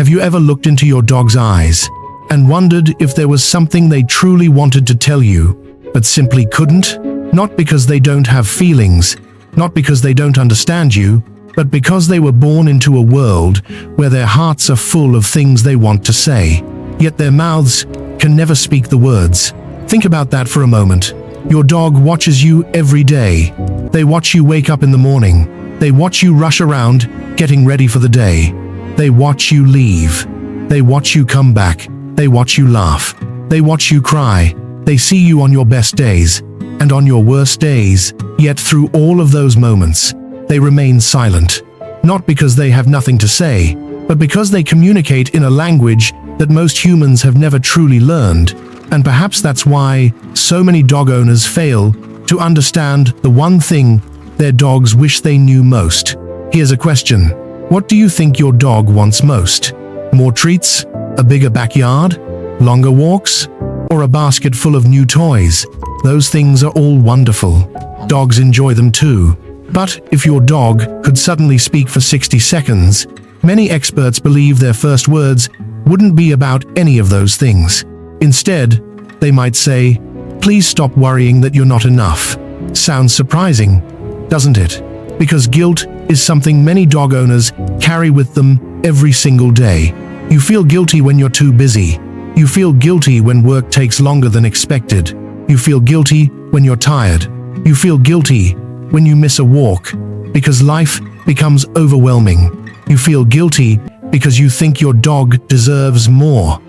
you ever looked into your dog's eyes and wondered if there was something they truly wanted to tell you, but simply couldn't? Not because they don't have feelings, not because they don't understand you, but because they were born into a world where their hearts are full of things they want to say, yet their mouths can never speak the words. Think about that for a moment. Your dog watches you every day. They watch you wake up in the morning. They watch you rush around, getting ready for the day. They watch you leave. They watch you come back. They watch you laugh. They watch you cry. They see you on your best days and on your worst days. Yet through all of those moments, they remain silent. Not because they have nothing to say, but because they communicate in a language that most humans have never truly learned. And perhaps that's why so many dog owners fail to understand the one thing their dogs wish they knew most. Here's a question. What do you think your dog wants most? More treats? A bigger backyard? Longer walks? Or a basket full of new toys? Those things are all wonderful. Dogs enjoy them too. But if your dog could suddenly speak for 60 seconds, many experts believe their first words wouldn't be about any of those things. Instead, they might say, "Please stop worrying that you're not enough." Sounds surprising, doesn't it? Because guilt is something many dog owners carry with them every single day. You feel guilty when you're too busy. You feel guilty when work takes longer than expected. You feel guilty when you're tired. You feel guilty when you miss a walk because life becomes overwhelming. You feel guilty because you think your dog deserves more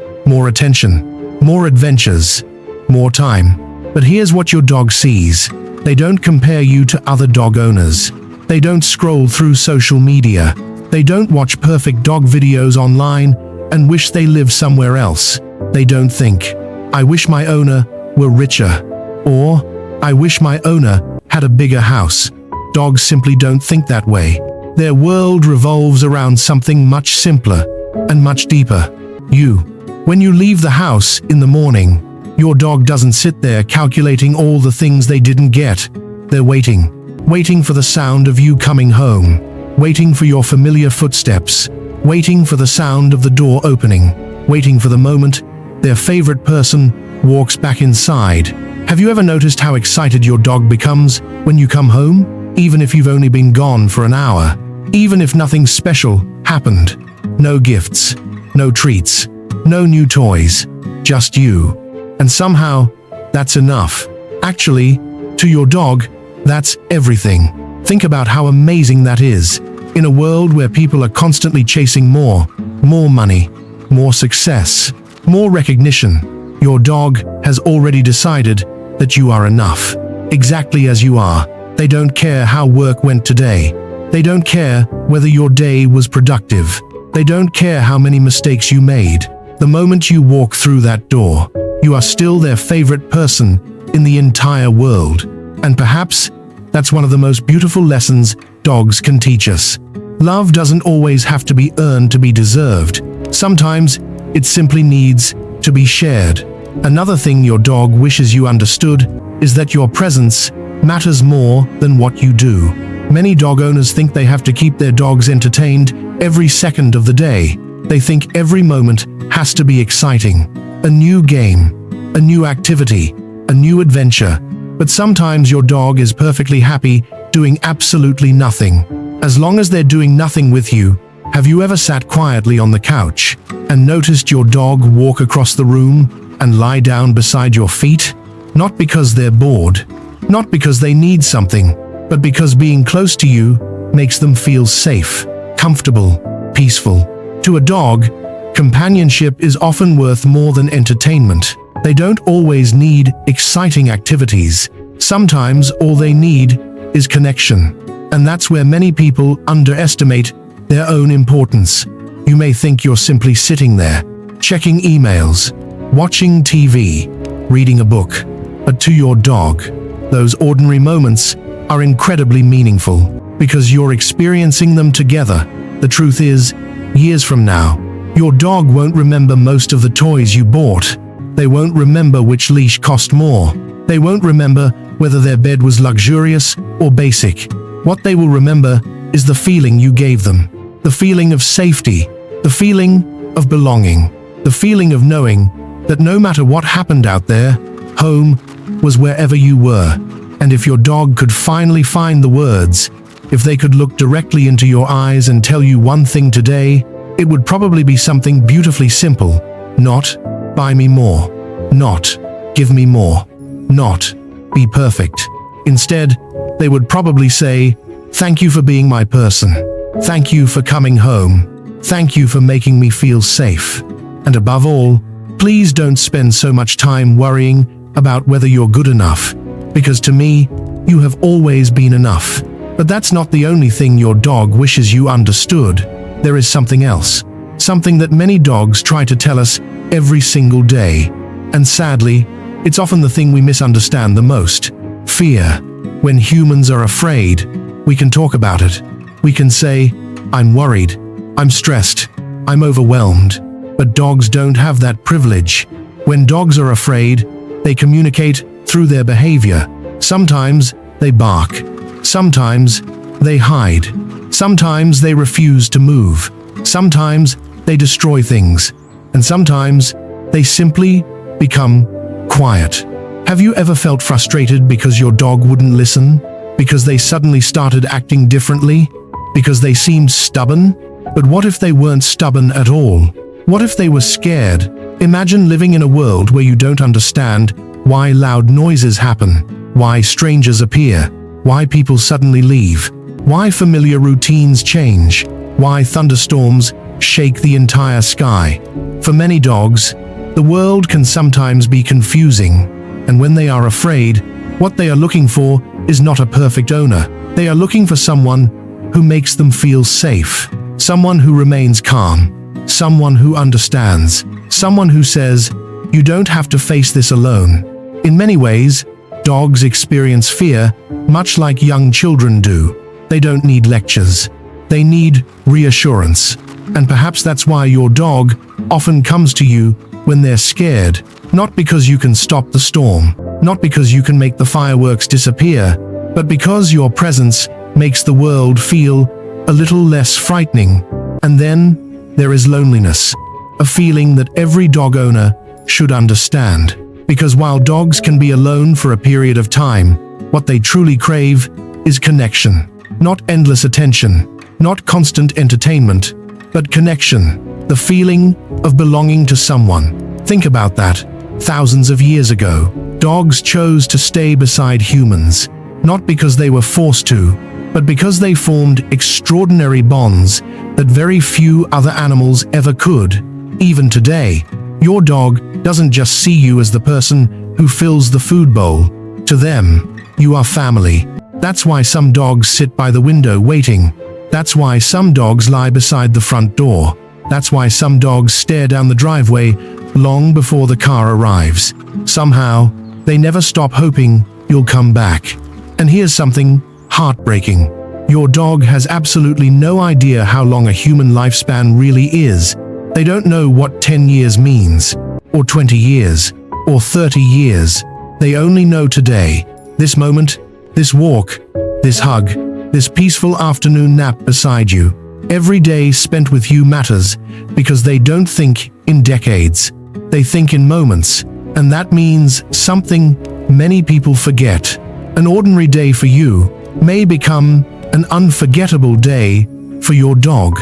attention, more adventures, more time. But here's what your dog sees. They don't compare you to other dog owners. They don't scroll through social media. They don't watch perfect dog videos online and wish they lived somewhere else. They don't think, "I wish my owner were richer," or "I wish my owner had a bigger house." Dogs simply don't think that way. Their world revolves around something much simpler and much deeper. You. When you leave the house in the morning, your dog doesn't sit there calculating all the things they didn't get. They're waiting for the sound of you coming home, waiting for your familiar footsteps, waiting for the sound of the door opening, waiting for the moment their favorite person walks back inside. Have you ever noticed how excited your dog becomes when you come home? Even if you've only been gone for an hour, even if nothing special happened. No gifts, no treats, no new toys, just you. And somehow, that's enough. Actually, to your dog, that's everything. Think about how amazing that is. In a world where people are constantly chasing more money, more success, more recognition, your dog has already decided that you are enough, exactly as you are. They don't care how work went today. They don't care whether your day was productive. They don't care how many mistakes you made. The moment you walk through that door, you are still their favorite person in the entire world. And perhaps that's one of the most beautiful lessons dogs can teach us. Love doesn't always have to be earned to be deserved. Sometimes it simply needs to be shared. Another thing your dog wishes you understood is that your presence matters more than what you do. Many dog owners think they have to keep their dogs entertained every second of the day. They think every moment has to be exciting. A new game, a new activity, a new adventure. But sometimes your dog is perfectly happy doing absolutely nothing. As long as they're doing nothing with you. Have you ever sat quietly on the couch and noticed your dog walk across the room and lie down beside your feet? Not because they're bored, not because they need something, but because being close to you makes them feel safe, comfortable, peaceful. To a dog, companionship is often worth more than entertainment. They don't always need exciting activities. Sometimes all they need is connection. And that's where many people underestimate their own importance. You may think you're simply sitting there, checking emails, watching TV, reading a book. But to your dog, those ordinary moments are incredibly meaningful because you're experiencing them together. The truth is, years from now, your dog won't remember most of the toys you bought. They won't remember which leash cost more. They won't remember whether their bed was luxurious or basic. What they will remember is the feeling you gave them. The feeling of safety. The feeling of belonging, the feeling of knowing that no matter what happened out there, home was wherever you were. And if your dog could finally find the words, if they could look directly into your eyes and tell you one thing today, it would probably be something beautifully simple. Not, buy me more. Not, give me more. Not, be perfect. Instead, they would probably say, thank you for being my person. Thank you for coming home. Thank you for making me feel safe. And above all, please don't spend so much time worrying about whether you're good enough, because to me, you have always been enough. But that's not the only thing your dog wishes you understood. There is something else. Something that many dogs try to tell us every single day. And sadly, it's often the thing we misunderstand the most. Fear. When humans are afraid, we can talk about it. We can say, I'm worried, I'm stressed, I'm overwhelmed. But dogs don't have that privilege. When dogs are afraid, they communicate through their behavior. Sometimes they bark. Sometimes they hide. Sometimes they refuse to move. Sometimes they destroy things. And sometimes they simply become quiet. Have you ever felt frustrated because your dog wouldn't listen? Because they suddenly started acting differently? Because they seemed stubborn? But what if they weren't stubborn at all? What if they were scared? Imagine living in a world where you don't understand why loud noises happen, why strangers appear, why people suddenly leave, why familiar routines change, why thunderstorms shake the entire sky. For many dogs, the world can sometimes be confusing, and when they are afraid, what they are looking for is not a perfect owner. They are looking for someone who makes them feel safe, someone who remains calm, someone who understands, someone who says, you don't have to face this alone. In many ways, dogs experience fear much like young children do. They don't need lectures. They need reassurance. And perhaps that's why your dog often comes to you when they're scared, not because you can stop the storm, not because you can make the fireworks disappear, but because your presence makes the world feel a little less frightening. And then there is loneliness, a feeling that every dog owner should understand. Because while dogs can be alone for a period of time, what they truly crave is connection. Not endless attention, not constant entertainment, but connection, the feeling of belonging to someone. Think about that. Thousands of years ago, dogs chose to stay beside humans, not because they were forced to, but because they formed extraordinary bonds that very few other animals ever could. Even today, your dog doesn't just see you as the person who fills the food bowl. To them, you are family. That's why some dogs sit by the window waiting. That's why some dogs lie beside the front door. That's why some dogs stare down the driveway long before the car arrives. Somehow, they never stop hoping you'll come back. And here's something heartbreaking. Your dog has absolutely no idea how long a human lifespan really is. They don't know what 10 years means, or 20 years, or 30 years. They only know today, this moment, this walk, this hug, this peaceful afternoon nap beside you. Every day spent with you matters because they don't think in decades. They think in moments, and that means something many people forget. An ordinary day for you may become an unforgettable day for your dog.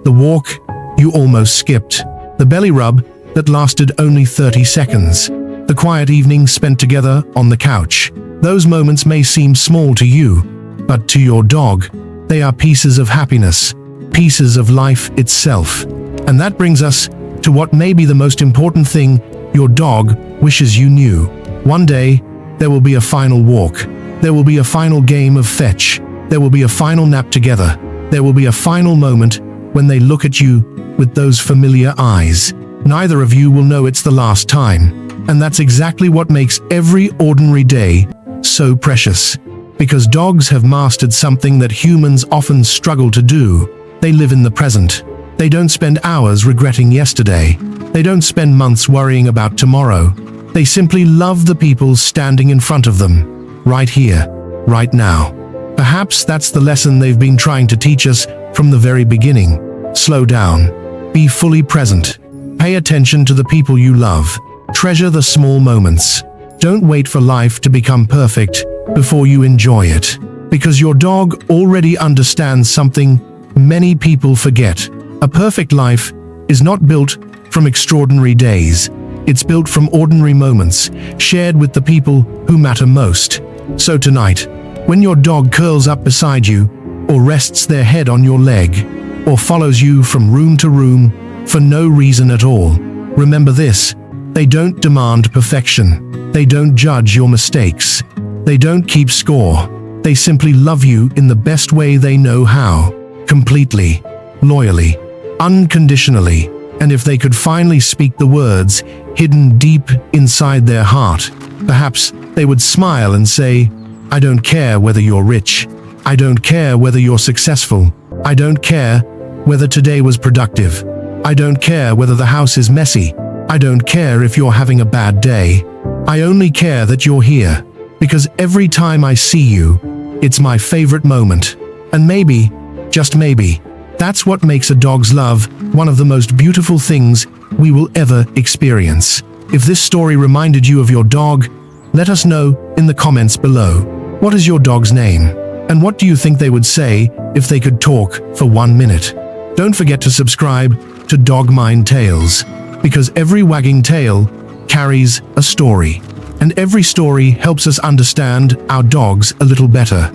The walk you almost skipped, the belly rub that lasted only 30 seconds, the quiet evening spent together on the couch. Those moments may seem small to you, but to your dog, they are pieces of happiness, pieces of life itself. And that brings us to what may be the most important thing your dog wishes you knew. One day, there will be a final walk. There will be a final game of fetch. There will be a final nap together. There will be a final moment when they look at you with those familiar eyes. Neither of you will know it's the last time. And that's exactly what makes every ordinary day so precious. Because dogs have mastered something that humans often struggle to do. They live in the present. They don't spend hours regretting yesterday. They don't spend months worrying about tomorrow. They simply love the people standing in front of them, right here, right now. Perhaps that's the lesson they've been trying to teach us from the very beginning. Slow down. Be fully present. Pay attention to the people you love. Treasure the small moments. Don't wait for life to become perfect before you enjoy it. Because your dog already understands something many people forget. A perfect life is not built from extraordinary days. It's built from ordinary moments, shared with the people who matter most. So tonight, when your dog curls up beside you, or rests their head on your leg, or follows you from room to room for no reason at all, remember this: they don't demand perfection. They don't judge your mistakes. They don't keep score. They simply love you in the best way they know how. Completely, loyally, unconditionally. And if they could finally speak the words hidden deep inside their heart, perhaps they would smile and say, "I don't care whether you're rich. I don't care whether you're successful. I don't care whether today was productive. I don't care whether the house is messy. I don't care if you're having a bad day. I only care that you're here. Because every time I see you, it's my favorite moment." And maybe, just maybe, that's what makes a dog's love one of the most beautiful things we will ever experience. If this story reminded you of your dog, let us know in the comments below. What is your dog's name? And what do you think they would say if they could talk for 1 minute? Don't forget to subscribe to DogMind Tales, because every wagging tail carries a story. And every story helps us understand our dogs a little better.